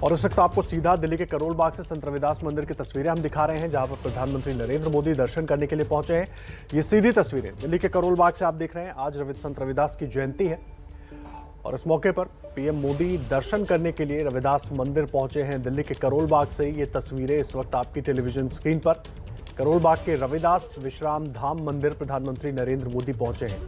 और इस वक्त आपको सीधा दिल्ली के करोल बाग से संत रविदास मंदिर की तस्वीरें हम दिखा रहे हैं, जहां पर प्रधानमंत्री नरेंद्र मोदी दर्शन करने के लिए पहुंचे हैं। ये सीधी तस्वीरें दिल्ली के करोल बाग से आप देख रहे हैं। आज संत रविदास की जयंती है और इस मौके पर पीएम मोदी दर्शन करने के लिए रविदास मंदिर पहुंचे हैं। दिल्ली के करोल बाग से ये तस्वीरें इस वक्त आपकी टेलीविजन स्क्रीन पर। करोल बाग के रविदास विश्राम धाम मंदिर प्रधानमंत्री नरेंद्र मोदी पहुंचे हैं।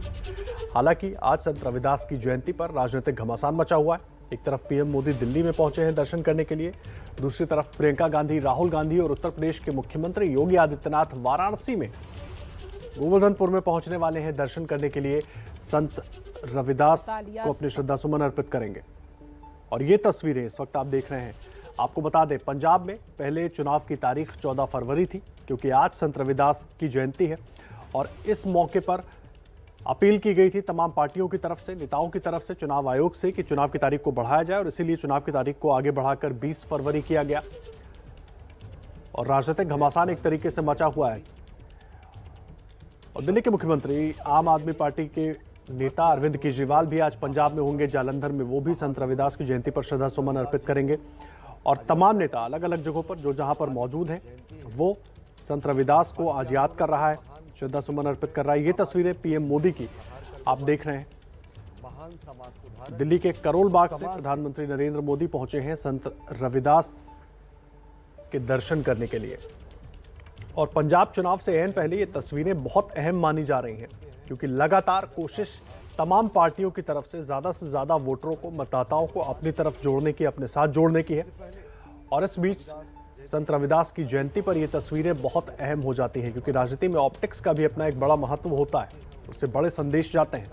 हालांकि आज संत रविदास की जयंती पर राजनीतिक घमासान मचा हुआ है। एक तरफ पीएम मोदी दिल्ली में पहुंचे हैं दर्शन करने के लिए, दूसरी तरफ प्रियंका गांधी, राहुल गांधी और उत्तर प्रदेश के मुख्यमंत्री योगी आदित्यनाथ वाराणसी में गोवर्धनपुर में पहुंचने वाले हैं। दर्शन करने के लिए संत रविदास को अपने श्रद्धा सुमन अर्पित करेंगे। और ये तस्वीरें इस वक्त आप देख रहे हैं। आपको बता दें, पंजाब में पहले चुनाव की तारीख 14 फरवरी थी, क्योंकि आज संत रविदास की जयंती है। और इस मौके पर अपील की गई थी तमाम पार्टियों की तरफ से, नेताओं की तरफ से, चुनाव आयोग से कि चुनाव की तारीख को बढ़ाया जाए, और इसीलिए चुनाव की तारीख को आगे बढ़ाकर 20 फरवरी किया गया। और राजनीतिक घमासान एक तरीके से मचा हुआ है। और दिल्ली के मुख्यमंत्री, आम आदमी पार्टी के नेता अरविंद केजरीवाल भी आज पंजाब में होंगे, जालंधर में। वो भी संत रविदास की जयंती पर श्रद्धा सुमन अर्पित करेंगे। और तमाम नेता अलग अलग जगहों पर जो जहां पर मौजूद हैं, वो संत रविदास को आज याद कर रहा है, श्रद्धा सुमन अर्पित कर रहा है। ये तस्वीरें पीएम मोदी की आप देख रहे हैं। दिल्ली के करोल बाग से प्रधानमंत्री नरेंद्र मोदी पहुंचे हैं संत रविदास के दर्शन करने के लिए। और पंजाब चुनाव से ऐन पहले ये तस्वीरें बहुत अहम मानी जा रही हैं, क्योंकि लगातार कोशिश तमाम पार्टियों की तरफ से ज्यादा वोटरों को, मतदाताओं को अपनी तरफ जोड़ने की, अपने साथ जोड़ने की है। और इस बीच संत रविदास की जयंती पर ये तस्वीरें बहुत अहम हो जाती हैं, क्योंकि राजनीति में ऑप्टिक्स का भी अपना एक बड़ा महत्व होता है, उससे बड़े संदेश जाते हैं।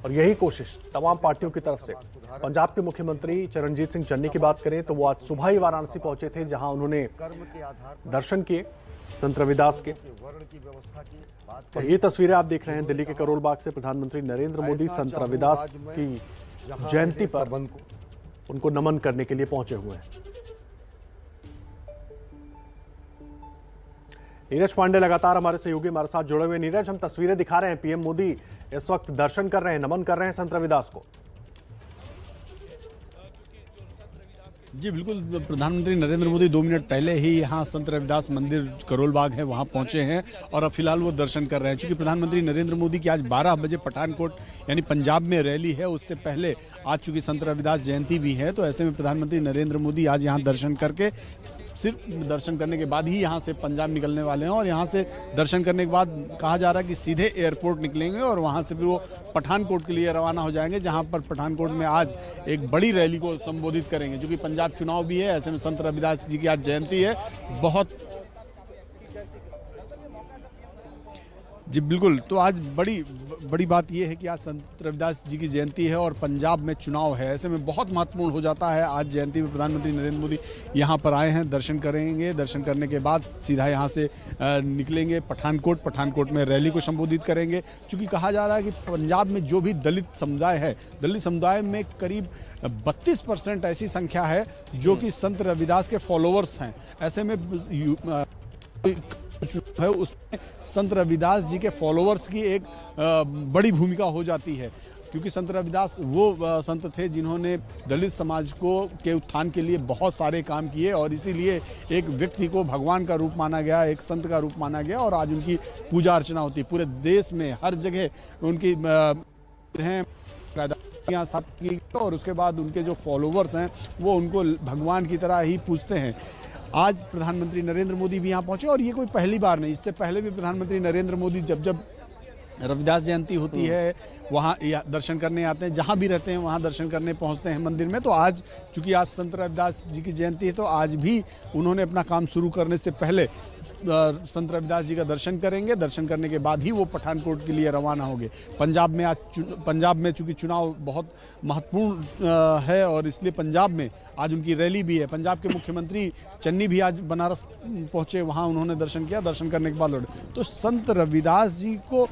और यही कोशिश तमाम पार्टियों की तरफ से। पंजाब के मुख्यमंत्री चरणजीत सिंह चन्नी की बात करें तो वो आज सुबह ही वाराणसी पहुंचे थे, जहां उन्होंने दर्शन किए संत रविदास के। और ये तस्वीरें आप देख रहे हैं दिल्ली के करोल बाग से। प्रधानमंत्री नरेंद्र मोदी संत रविदास की जयंती पर उनको नमन करने के लिए पहुंचे हुए हैं। नीरज पांडे लगातार हमारे सहयोगी हमारे साथ जुड़े हुए। नीरज, हम तस्वीरें दिखा रहे हैं, पीएम मोदी इस वक्त दर्शन कर रहे हैं, नमन कर रहे हैं संत रविदास को। जी बिल्कुल, प्रधानमंत्री नरेंद्र मोदी 2 मिनट पहले ही यहाँ संत रविदास मंदिर करोल बाग है वहाँ पहुँचे हैं और अब फिलहाल वो दर्शन कर रहे हैं। चूँकि प्रधानमंत्री नरेंद्र मोदी की आज 12 बजे पठानकोट यानी पंजाब में रैली है, उससे पहले आज चूँकि संत रविदास जयंती भी है, तो ऐसे में प्रधानमंत्री नरेंद्र मोदी आज यहाँ दर्शन करके, सिर्फ दर्शन करने के बाद ही यहाँ से पंजाब निकलने वाले हैं। और यहाँ से दर्शन करने के बाद कहा जा रहा है कि सीधे एयरपोर्ट निकलेंगे और वहाँ से फिर वो पठानकोट के लिए रवाना हो जाएंगे, जहाँ पर पठानकोट में आज एक बड़ी रैली को संबोधित करेंगे। क्योंकि पंजाब चुनाव भी है, ऐसे में संत रविदास जी की आज जयंती है। बहुत जी बिल्कुल, तो आज बड़ी बात यह है कि आज संत रविदास जी की जयंती है और पंजाब में चुनाव है। ऐसे में बहुत महत्वपूर्ण हो जाता है। आज जयंती में प्रधानमंत्री नरेंद्र मोदी यहाँ पर आए हैं, दर्शन करेंगे। दर्शन करने के बाद सीधा यहाँ से निकलेंगे पठानकोट में रैली को संबोधित करेंगे। चूँकि कहा जा रहा है कि पंजाब में जो भी दलित समुदाय है, दलित समुदाय में करीब 32% ऐसी संख्या है जो कि संत रविदास के फॉलोअर्स हैं। ऐसे में है उसमें संत रविदास जी के फॉलोअर्स की एक बड़ी भूमिका हो जाती है। क्योंकि संत रविदास वो संत थे जिन्होंने दलित समाज के उत्थान के लिए बहुत सारे काम किए, और इसीलिए एक व्यक्ति को भगवान का रूप माना गया, एक संत का रूप माना गया, और आज उनकी पूजा अर्चना होती है। पूरे देश में हर जगह उनकी स्थापित की, और उसके बाद उनके जो फॉलोवर्स हैं वो उनको भगवान की तरह ही पूजते हैं। आज प्रधानमंत्री नरेंद्र मोदी भी यहाँ पहुंचे, और ये कोई पहली बार नहीं, इससे पहले भी प्रधानमंत्री नरेंद्र मोदी जब रविदास जयंती होती है वहाँ दर्शन करने आते हैं, जहाँ भी रहते हैं वहाँ दर्शन करने पहुँचते हैं मंदिर में। तो आज चूँकि आज संत रविदास जी की जयंती है, तो आज भी उन्होंने अपना काम शुरू करने से पहले संत रविदास जी का दर्शन करेंगे। दर्शन करने के बाद ही वो पठानकोट के लिए रवाना होंगे। पंजाब में चूँकि चुनाव बहुत महत्वपूर्ण है, और इसलिए पंजाब में आज उनकी रैली भी है। पंजाब के मुख्यमंत्री चन्नी भी आज बनारस पहुंचे, वहां उन्होंने दर्शन किया। दर्शन करने के बाद लौटे। तो संत रविदास जी को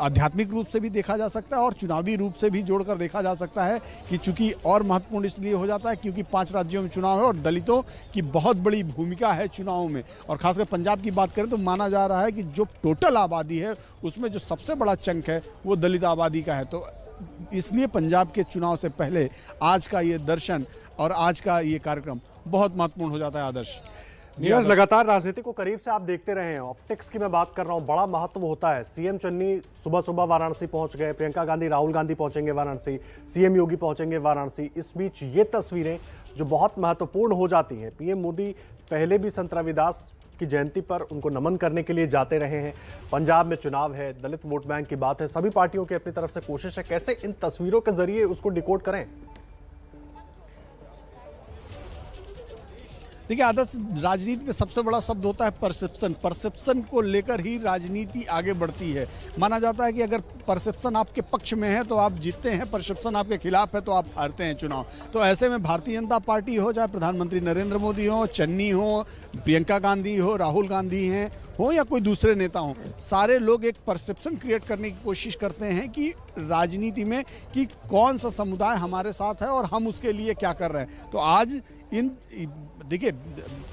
आध्यात्मिक रूप से भी देखा जा सकता है और चुनावी रूप से भी जोड़कर देखा जा सकता है, कि चूंकि और महत्वपूर्ण इसलिए हो जाता है क्योंकि 5 राज्यों में चुनाव है और दलितों की बहुत बड़ी भूमिका है चुनाव में। और खासकर पंजाब की बात करें तो माना जा रहा है कि जो टोटल आबादी है उसमें जो सबसे बड़ा चंक है वो दलित आबादी का है। तो इसलिए पंजाब के चुनाव से पहले आज का ये दर्शन और आज का ये कार्यक्रम बहुत महत्वपूर्ण हो जाता है। आदर्श नीरज, लगातार राजनीति को करीब से आप देखते रहे हैं। ऑप्टिक्स की मैं बात कर रहा हूं, बड़ा महत्व होता है। सीएम चन्नी सुबह सुबह वाराणसी पहुंच गए, प्रियंका गांधी राहुल गांधी पहुंचेंगे वाराणसी, सीएम योगी पहुंचेंगे वाराणसी। इस बीच ये तस्वीरें जो बहुत महत्वपूर्ण हो जाती हैं। पीएम मोदी पहले भी संत रविदास की जयंती पर उनको नमन करने के लिए जाते रहे हैं। पंजाब में चुनाव है, दलित वोट बैंक की बात है, सभी पार्टियों की अपनी तरफ से कोशिश है। कैसे इन तस्वीरों के जरिए उसको डिकोड करें? देखिए आदर्श, राजनीति में सबसे बड़ा शब्द होता है परसेप्शन। परसेप्शन को लेकर ही राजनीति आगे बढ़ती है। माना जाता है कि अगर परसेप्शन आपके पक्ष में है तो आप जीतते हैं, परसेप्शन आपके खिलाफ है तो आप हारते हैं चुनाव। तो ऐसे में भारतीय जनता पार्टी हो, चाहे प्रधानमंत्री नरेंद्र मोदी हो, चन्नी हो, प्रियंका गांधी हो, राहुल गांधी हैं हो या कोई दूसरे नेता हो, सारे लोग एक परसेप्शन क्रिएट करने की कोशिश करते हैं कि राजनीति में कि कौन सा समुदाय हमारे साथ है और हम उसके लिए क्या कर रहे हैं। तो आज इन देखिए,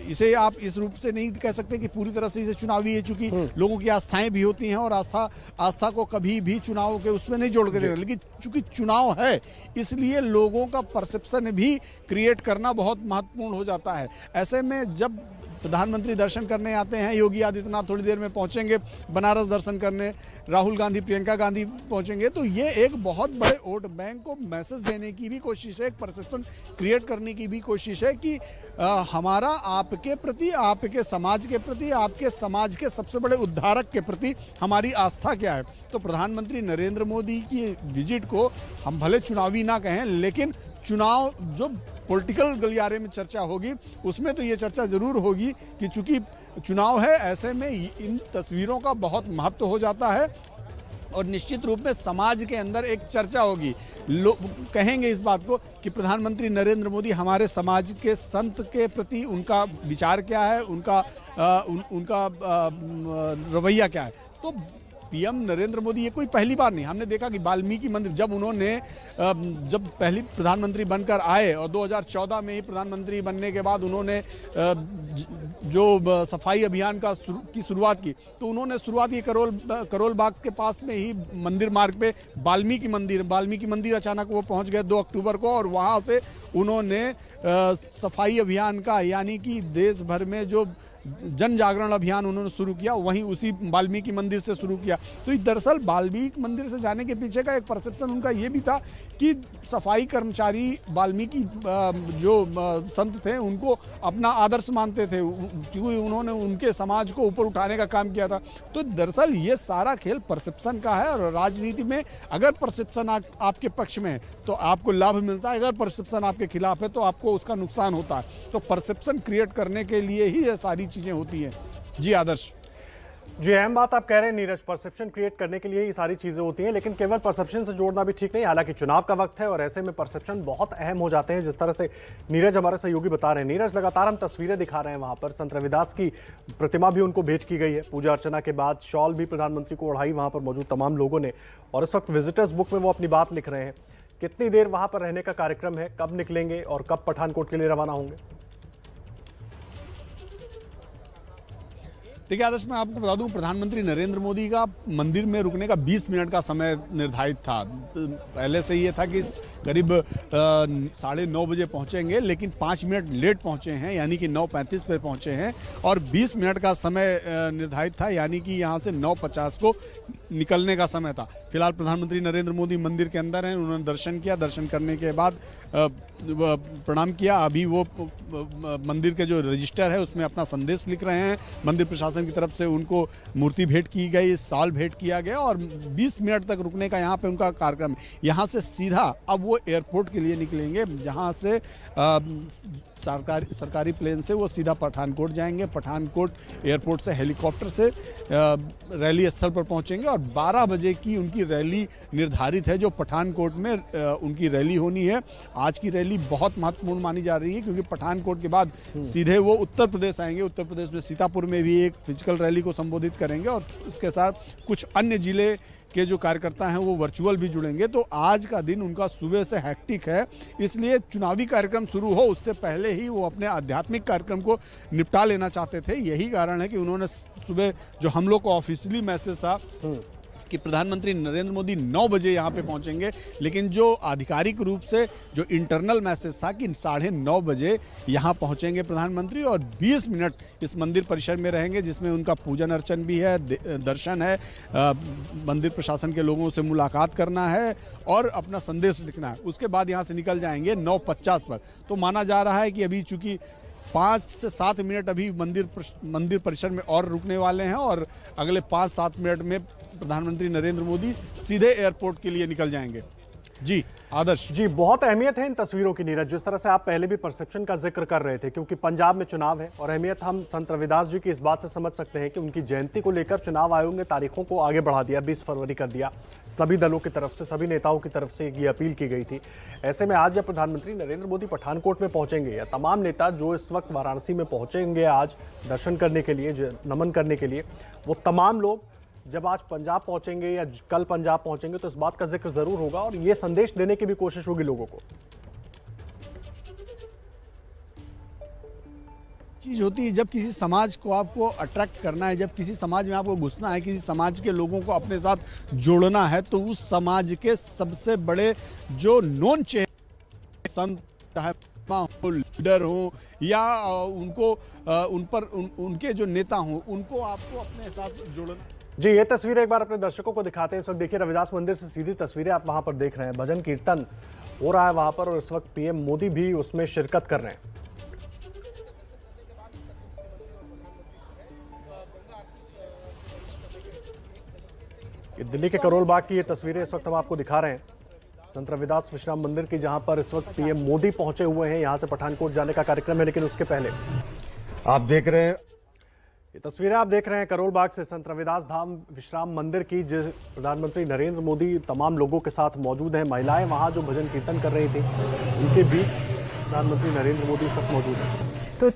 इसे आप इस रूप से नहीं कह सकते कि पूरी तरह से इसे चुनावी है, चूंकि लोगों की आस्थाएं भी होती हैं और आस्था को कभी भी चुनाव के उसमें नहीं जोड़ के देना, लेकिन चूंकि चुनाव है इसलिए लोगों का परसेप्शन भी क्रिएट करना बहुत महत्वपूर्ण हो जाता है। ऐसे में जब प्रधानमंत्री दर्शन करने आते हैं, योगी आदित्यनाथ थोड़ी देर में पहुंचेंगे बनारस दर्शन करने, राहुल गांधी प्रियंका गांधी पहुंचेंगे, तो ये एक बहुत बड़े वोट बैंक को मैसेज देने की भी कोशिश है, एक परसेप्शन क्रिएट करने की भी कोशिश है कि हमारा आपके प्रति, आपके समाज के प्रति, आपके समाज के सबसे बड़े उद्धारक के प्रति हमारी आस्था क्या है। तो प्रधानमंत्री नरेंद्र मोदी की विजिट को हम भले चुनावी ना कहें, लेकिन चुनाव जो पॉलिटिकल गलियारे में चर्चा होगी उसमें तो ये चर्चा जरूर होगी कि चूंकि चुनाव है, ऐसे में इन तस्वीरों का बहुत महत्व हो जाता है और निश्चित रूप में समाज के अंदर एक चर्चा होगी। लोग कहेंगे इस बात को कि प्रधानमंत्री नरेंद्र मोदी हमारे समाज के संत के प्रति उनका विचार क्या है, उनका रवैया क्या है। तो पीएम नरेंद्र मोदी ये कोई पहली बार नहीं, हमने देखा कि वाल्मीकि मंदिर जब पहली प्रधानमंत्री बनकर आए और 2014 में ही प्रधानमंत्री बनने के बाद उन्होंने जो सफाई अभियान की शुरुआत की, तो उन्होंने शुरुआत की करोल बाग के पास में ही मंदिर मार्ग पे वाल्मीकि मंदिर अचानक वो पहुंच गए 2 अक्टूबर को और वहां से उन्होंने सफाई अभियान का, यानी कि देश भर में जो जन जागरण अभियान उन्होंने शुरू किया वहीं उसी वाल्मीकि मंदिर से शुरू किया। तो दरअसल वाल्मीकि मंदिर से जाने के पीछे का एक परसेप्शन उनका ये भी था कि सफाई कर्मचारी वाल्मीकि जो संत थे उनको अपना आदर्श मानते थे, क्योंकि उन्होंने उनके समाज को ऊपर उठाने का काम किया था। तो दरअसल ये सारा खेल परसेप्शन का है और राजनीति में अगर परसेप्शन आपके पक्ष में है तो आपको लाभ मिलता है, अगर परसेप्शन आपके खिलाफ है तो आपको उसका नुकसान होता है। तो परसेप्शन क्रिएट करने के लिए ही ये सारी चीजें होती हैं। जी आदर्श। जी, अहम बात आप कह रहे हैं नीरज, परसेप्शन क्रिएट करने के लिए ये सारी चीजें होती हैं, लेकिन केवल परसेप्शन से जोड़ना भी ठीक नहीं। हालांकि चुनाव का वक्त है और ऐसे में परसेप्शन बहुत अहम हो जाते हैं, जिस तरह से नीरज हमारे सहयोगी बता रहे हैं। नीरज, लगातार हम तस्वीरें दिखा रहे हैं, वहां पर संत रविदास की प्रतिमा भी उनको भेंट की गई है। पूजा अर्चना के बाद शॉल भी प्रधानमंत्री को ओढ़ाई वहां पर मौजूद तमाम लोगों ने, और इस वक्त विजिटर्स बुक में वो अपनी बात लिख रहे हैं। कितनी देर वहां पर रहने का कार्यक्रम है, कब निकलेंगे और कब पठानकोट के लिए रवाना होंगे? देखिए आदर्श, मैं आपको बता दूं, प्रधानमंत्री नरेंद्र मोदी का मंदिर में रुकने का 20 मिनट का समय निर्धारित था। पहले से ये था कि करीब 9:30 बजे पहुंचेंगे, लेकिन 5 मिनट लेट पहुंचे हैं, यानी कि 9:35 पे पहुंचे हैं और 20 मिनट का समय निर्धारित था, यानी कि यहां से 9:50 को निकलने का समय था। फिलहाल प्रधानमंत्री नरेंद्र मोदी मंदिर के अंदर हैं, उन्होंने दर्शन किया, दर्शन करने के बाद प्रणाम किया। अभी वो मंदिर के जो रजिस्टर है उसमें अपना संदेश लिख रहे हैं। मंदिर प्रशासन की तरफ से उनको मूर्ति भेंट की गई, साल भेंट किया गया और 20 मिनट तक रुकने का यहाँ पे उनका कार्यक्रम है। यहाँ से सीधा अब वो एयरपोर्ट के लिए निकलेंगे, जहाँ से सरकारी प्लेन से वो सीधा पठानकोट जाएंगे। पठानकोट एयरपोर्ट से हेलीकॉप्टर से रैली स्थल पर पहुंचेंगे और 12 बजे की उनकी रैली निर्धारित है, जो पठानकोट में उनकी रैली होनी है। आज की रैली बहुत महत्वपूर्ण मानी जा रही है, क्योंकि पठानकोट के बाद सीधे वो उत्तर प्रदेश आएंगे। उत्तर प्रदेश में सीतापुर में भी एक फिजिकल रैली को संबोधित करेंगे और उसके साथ कुछ अन्य जिले के जो कार्यकर्ता हैं वो वर्चुअल भी जुड़ेंगे। तो आज का दिन उनका सुबह से हैक्टिक है, इसलिए चुनावी कार्यक्रम शुरू हो उससे पहले ही वो अपने आध्यात्मिक कार्यक्रम को निपटा लेना चाहते थे। यही कारण है कि उन्होंने सुबह जो हम लोग को ऑफिशियली मैसेज था कि प्रधानमंत्री नरेंद्र मोदी 9 बजे यहाँ पे पहुँचेंगे, लेकिन जो आधिकारिक रूप से जो इंटरनल मैसेज था कि 9:30 बजे यहाँ पहुँचेंगे प्रधानमंत्री और 20 मिनट इस मंदिर परिसर में रहेंगे, जिसमें उनका पूजन अर्चन भी है, दर्शन है, मंदिर प्रशासन के लोगों से मुलाकात करना है और अपना संदेश लिखना है। उसके बाद यहाँ से निकल जाएंगे 9:50 पर। तो माना जा रहा है कि अभी चूंकि 5 से 7 मिनट अभी मंदिर परिसर में और रुकने वाले हैं और अगले 5-7 मिनट में प्रधानमंत्री नरेंद्र मोदी सीधे एयरपोर्ट के लिए निकल जाएंगे। जी आदर्श जी, बहुत अहमियत है इन तस्वीरों की नीरज, जिस तरह से आप पहले भी परसेप्शन का जिक्र कर रहे थे, क्योंकि पंजाब में चुनाव है और अहमियत हम संत रविदास जी की इस बात से समझ सकते हैं कि उनकी जयंती को लेकर चुनाव आयोग ने तारीखों को आगे बढ़ा दिया, 20 फरवरी कर दिया। सभी दलों की तरफ से, सभी नेताओं की तरफ से ये अपील की गई थी। ऐसे में आज जब प्रधानमंत्री नरेंद्र मोदी पठानकोट में पहुंचेंगे, या तमाम नेता जो इस वक्त वाराणसी में पहुंचेंगे आज दर्शन करने के लिए, नमन करने के लिए, वो तमाम लोग जब आज पंजाब पहुंचेंगे या कल पंजाब पहुंचेंगे तो इस बात का जिक्र जरूर होगा और ये संदेश देने की भी कोशिश होगी लोगों को। चीज होती है जब किसी समाज को आपको अट्रैक्ट करना है, जब किसी समाज में आपको घुसना है, किसी समाज के लोगों को अपने साथ जोड़ना है, तो उस समाज के सबसे बड़े जो नॉन चेहरे, संत चाहे हो, लीडर हो या उनके जो नेता हो, उनको आपको अपने साथ जोड़ना। जी, ये तस्वीरें एक बार अपने दर्शकों को दिखाते हैं। इस वक्त देखिए रविदास मंदिर से सीधी तस्वीरें आप वहां पर देख रहे हैं। भजन कीर्तन हो रहा है वहां पर और इस वक्त पीएम मोदी भी उसमें शिरकत कर रहे हैं। ये दिल्ली के करोल बाग की ये तस्वीरें इस वक्त हम आपको दिखा रहे हैं, संत रविदास विश्राम मंदिर की, जहां पर इस वक्त पीएम मोदी पहुंचे हुए हैं। यहां से पठानकोट जाने का कार्यक्रम है, लेकिन उसके पहले आप देख रहे हैं, ये तस्वीरें आप देख रहे हैं करोल बाग से संत रविदास धाम विश्राम मंदिर की, जिस प्रधानमंत्री नरेंद्र मोदी तमाम लोगों के साथ मौजूद हैं। महिलाएं वहां जो भजन कीर्तन कर रही थी, उनके बीच प्रधानमंत्री नरेंद्र मोदी इस वक्त मौजूद हैं। तो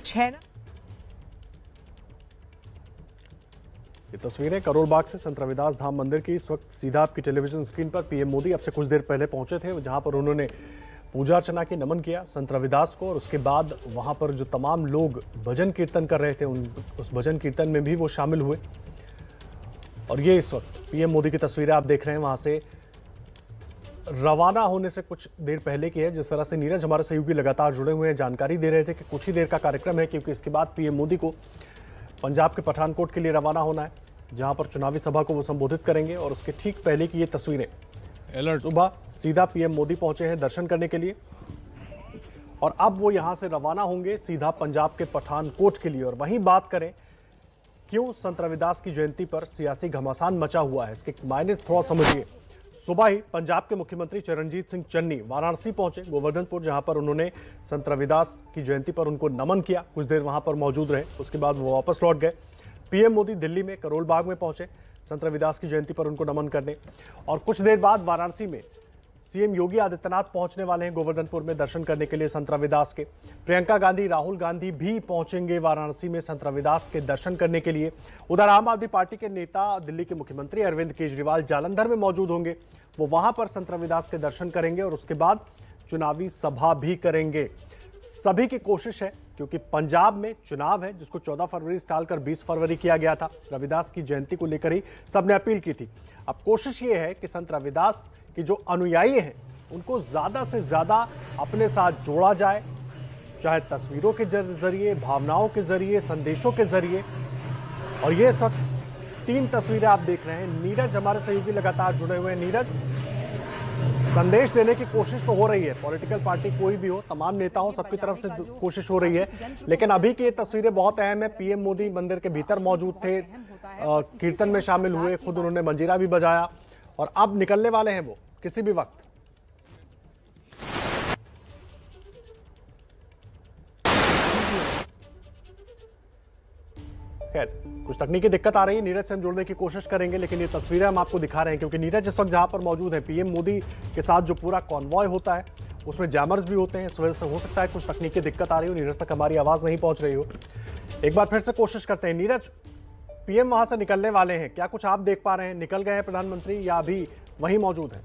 ये तस्वीरें करोल बाग से संत रविदास धाम मंदिर की, इस वक्त सीधा आपकी टेलीविजन स्क्रीन पर पीएम मोदी अब से कुछ देर पहले पहुंचे थे, जहां पर उन्होंने पूजा अर्चना की, नमन किया संत रविदास को और उसके बाद वहां पर जो तमाम लोग भजन कीर्तन कर रहे थे उस भजन कीर्तन में भी वो शामिल हुए। और ये इस वक्त पीएम मोदी की तस्वीरें आप देख रहे हैं वहां से रवाना होने से कुछ देर पहले की है। जिस तरह से नीरज हमारे सहयोगी लगातार जुड़े हुए हैं, जानकारी दे रहे थे कि कुछ ही देर का कार्यक्रम है, क्योंकि इसके बाद पीएम मोदी को पंजाब के पठानकोट के लिए रवाना होना है, जहां पर चुनावी सभा को वो संबोधित करेंगे। और उसके ठीक पहले की ये तस्वीरें, अलर्ट, सुबह सीधा पीएम मोदी पहुंचे हैं दर्शन करने के लिए और अब वो यहां से रवाना होंगे सीधा पंजाब के पठानकोट के लिए। और वहीं बात करें क्यों संत रविदास की जयंती पर सियासी घमासान मचा हुआ है, इसके मायने थोड़ा समझिए। सुबह ही पंजाब के मुख्यमंत्री चरणजीत सिंह चन्नी वाराणसी पहुंचे, गोवर्धनपुर, जहां पर उन्होंने संत रविदास की जयंती पर उनको नमन किया, कुछ देर वहां पर मौजूद रहे, उसके बाद वो वापस लौट गए। पीएम मोदी दिल्ली में करोल बाग में पहुंचे संत रविदास की जयंती पर उनको नमन करने, और कुछ देर बाद वाराणसी में सीएम योगी आदित्यनाथ पहुंचने वाले हैं गोवर्धनपुर में दर्शन करने के लिए संत रविदास के। प्रियंका गांधी, राहुल गांधी भी पहुंचेंगे वाराणसी में संत रविदास के दर्शन करने के लिए। उधर आम आदमी पार्टी के नेता दिल्ली के मुख्यमंत्री अरविंद केजरीवाल जालंधर में मौजूद होंगे, वो वहां पर संत रविदास के दर्शन करेंगे और उसके बाद चुनावी सभा भी करेंगे। सभी की कोशिश है, क्योंकि पंजाब में चुनाव है जिसको 14 फरवरी से टालकर 20 फरवरी किया गया था, रविदास की जयंती को लेकर ही सबने अपील की थी। अब कोशिश ये है कि संत रविदास के जो अनुयायी हैं उनको ज्यादा से ज्यादा अपने साथ जोड़ा जाए, चाहे तस्वीरों के जरिए, भावनाओं के जरिए, संदेशों के जरिए। और ये इस वक्त 3 तस्वीरें आप देख रहे हैं। नीरज हमारे सहयोगी लगातार जुड़े हुए हैं। नीरज, संदेश देने की कोशिश तो हो रही है, पॉलिटिकल पार्टी कोई भी हो, तमाम नेताओं सबकी तरफ से कोशिश हो रही है, लेकिन अभी की ये तस्वीरें बहुत अहम है। पीएम मोदी मंदिर के भीतर मौजूद थे, कीर्तन में शामिल हुए, खुद उन्होंने मंजीरा भी बजाया और अब निकलने वाले हैं वो किसी भी वक्त। खैर, कुछ तकनीकी दिक्कत आ रही है, नीरज से हम जुड़ने की कोशिश करेंगे, लेकिन ये तस्वीरें हम आपको दिखा रहे हैं क्योंकि नीरज इस वक्त जहां पर मौजूद है, पीएम मोदी के साथ जो पूरा कॉन्वॉय होता है उसमें जैमर्स भी होते हैं, इस वजह से हो सकता है कुछ तकनीकी दिक्कत आ रही हो, नीरज तक हमारी आवाज नहीं पहुंच रही हो। एक बार फिर से कोशिश करते हैं। नीरज, पीएम वहां से निकलने वाले हैं, क्या कुछ आप देख पा रहे हैं? निकल गए हैं प्रधानमंत्री या अभी वहीं मौजूद है?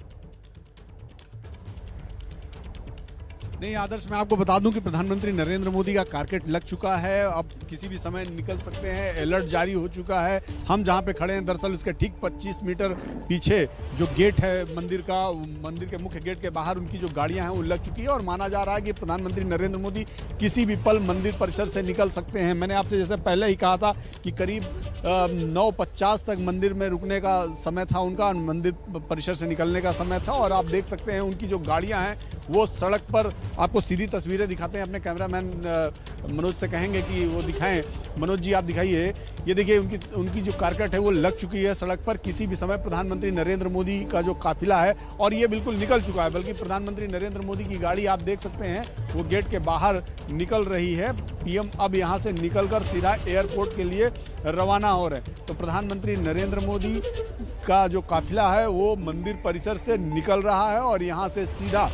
नहीं आदर्श, मैं आपको बता दूं कि प्रधानमंत्री नरेंद्र मोदी का कारकेट लग चुका है। अब किसी भी समय निकल सकते हैं, अलर्ट जारी हो चुका है। हम जहां पे खड़े हैं दरअसल उसके ठीक 25 मीटर पीछे जो गेट है मंदिर का, मंदिर के मुख्य गेट के बाहर उनकी जो गाड़ियां हैं वो लग चुकी है और माना जा रहा है कि प्रधानमंत्री नरेंद्र मोदी किसी भी पल मंदिर परिसर से निकल सकते हैं। मैंने आपसे जैसे पहले ही कहा था कि करीब 9:50 तक मंदिर में रुकने का समय था उनका, मंदिर परिसर से निकलने का समय था। और आप देख सकते हैं उनकी जो गाड़ियां हैं वो सड़क पर, आपको सीधी तस्वीरें दिखाते हैं। अपने कैमरामैन मनोज से कहेंगे कि वो दिखाएं। मनोज जी आप दिखाइए, ये देखिए उनकी जो कारकेट है वो लग चुकी है सड़क पर। किसी भी समय प्रधानमंत्री नरेंद्र मोदी का जो काफिला है और ये बिल्कुल निकल चुका है, बल्कि प्रधानमंत्री नरेंद्र मोदी की गाड़ी आप देख सकते हैं वो गेट के बाहर निकल रही है। पीएम अब यहाँ से निकलकर सीधा एयरपोर्ट के लिए रवाना हो रहे हैं। तो प्रधानमंत्री नरेंद्र मोदी का जो काफिला है वो मंदिर परिसर से निकल रहा है और यहाँ से सीधा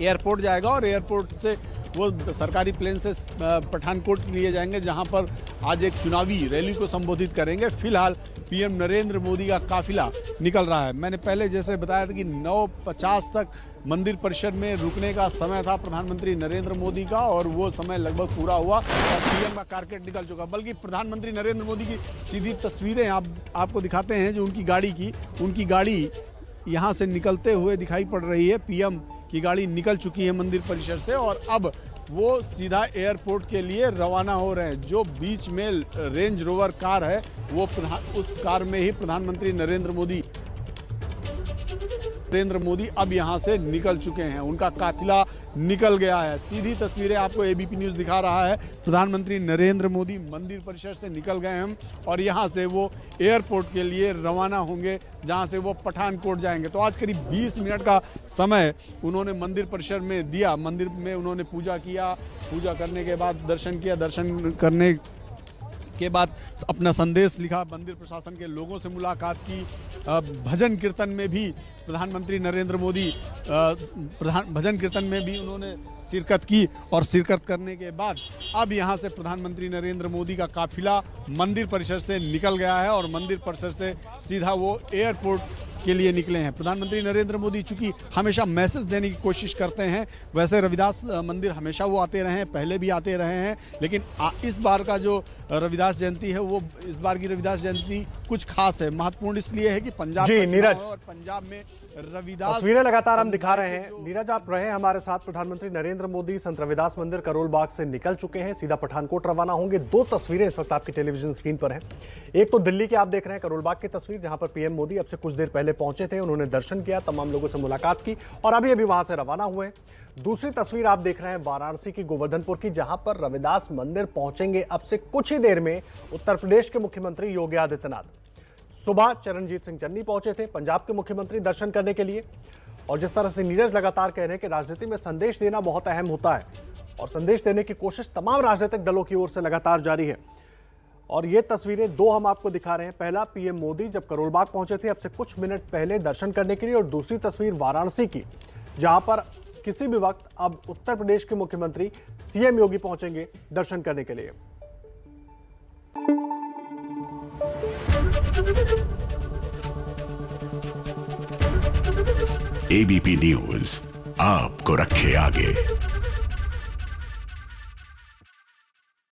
एयरपोर्ट जाएगा और एयरपोर्ट से वो सरकारी प्लेन से पठानकोट लिए जाएंगे, जहां पर आज एक चुनावी रैली को संबोधित करेंगे। फिलहाल पीएम नरेंद्र मोदी का काफिला निकल रहा है। मैंने पहले जैसे बताया था कि 9:50 तक मंदिर परिसर में रुकने का समय था प्रधानमंत्री नरेंद्र मोदी का और वो समय लगभग पूरा हुआ और पीएम का कारकेट निकल चुका। बल्कि प्रधानमंत्री नरेंद्र मोदी की सीधी तस्वीरें आपको दिखाते हैं जो उनकी गाड़ी यहाँ से निकलते हुए दिखाई पड़ रही है। पीएम की गाड़ी निकल चुकी है मंदिर परिसर से और अब वो सीधा एयरपोर्ट के लिए रवाना हो रहे हैं। जो बीच में रेंज रोवर कार है वो उस कार में ही प्रधानमंत्री नरेंद्र मोदी अब यहां से निकल चुके हैं। उनका काफिला निकल गया है। सीधी तस्वीरें आपको एबीपी न्यूज़ दिखा रहा है। प्रधानमंत्री नरेंद्र मोदी मंदिर परिसर से निकल गए हैं और यहां से वो एयरपोर्ट के लिए रवाना होंगे, जहां से वो पठानकोट जाएंगे। तो आज करीब 20 मिनट का समय उन्होंने मंदिर परिसर में दिया। मंदिर में उन्होंने पूजा किया, पूजा करने के बाद दर्शन किया, दर्शन करने के बाद अपना संदेश लिखा, मंदिर प्रशासन के लोगों से मुलाकात की। भजन कीर्तन में भी प्रधानमंत्री नरेंद्र मोदी भजन कीर्तन में भी उन्होंने शिरकत की और शिरकत करने के बाद अब यहां से प्रधानमंत्री नरेंद्र मोदी का काफिला मंदिर परिसर से निकल गया है और मंदिर परिसर से सीधा वो एयरपोर्ट के लिए निकले हैं। प्रधानमंत्री नरेंद्र मोदी चूंकि हमेशा मैसेज देने की कोशिश करते हैं, वैसे रविदास मंदिर हमेशा वो आते रहे हैं, पहले भी आते रहे हैं, लेकिन इस बार का जो रविदास जयंती है वो इस बार की रविदास जयंती कुछ खास है। महत्वपूर्ण इसलिए है कि पंजाब का चुनाव है और पंजाब में रविदास तस्वीरें लगातार हम दिखा रहे हैं। नीरज आप रहे हमारे साथ। प्रधानमंत्री नरेंद्र मोदी संत रविदास मंदिर करोल बाग से निकल चुके हैं, सीधा पठानकोट रवाना होंगे। दो तस्वीरें इस वक्त आपकी टेलीविजन स्क्रीन पर हैं। एक तो दिल्ली की आप देख रहे हैं करोल बाग की तस्वीर, जहां पर पीएम मोदी अब से कुछ देर पहले पहुंचे थे, उन्होंने दर्शन किया, तमाम लोगों से मुलाकात की और अभी वहां से रवाना हुए। दूसरी तस्वीर आप देख रहे हैं वाराणसी की गोवर्धनपुर की, जहां पर रविदास मंदिर पहुंचेंगे अब से कुछ ही देर में उत्तर प्रदेश के मुख्यमंत्री योगी आदित्यनाथ। सुबह चरणजीत सिंह चन्नी पहुंचे थे पंजाब के मुख्यमंत्री दर्शन करने के लिए। और जिस तरह से नीरज लगातार कह रहे हैं कि राजनीति में संदेश देना बहुत अहम होता है और संदेश देने की कोशिश तमाम राजनीतिक दलों की ओर से लगातार जारी है। और ये तस्वीरें दो हम आपको दिखा रहे हैं। पहला पीएम मोदी जब करोल बाग पहुंचे थे अब से कुछ मिनट पहले दर्शन करने के लिए, और दूसरी तस्वीर वाराणसी की, जहां पर किसी भी वक्त अब उत्तर प्रदेश के मुख्यमंत्री सीएम योगी पहुंचेंगे दर्शन करने के लिए। एबीपी न्यूज आपको रखे आगे।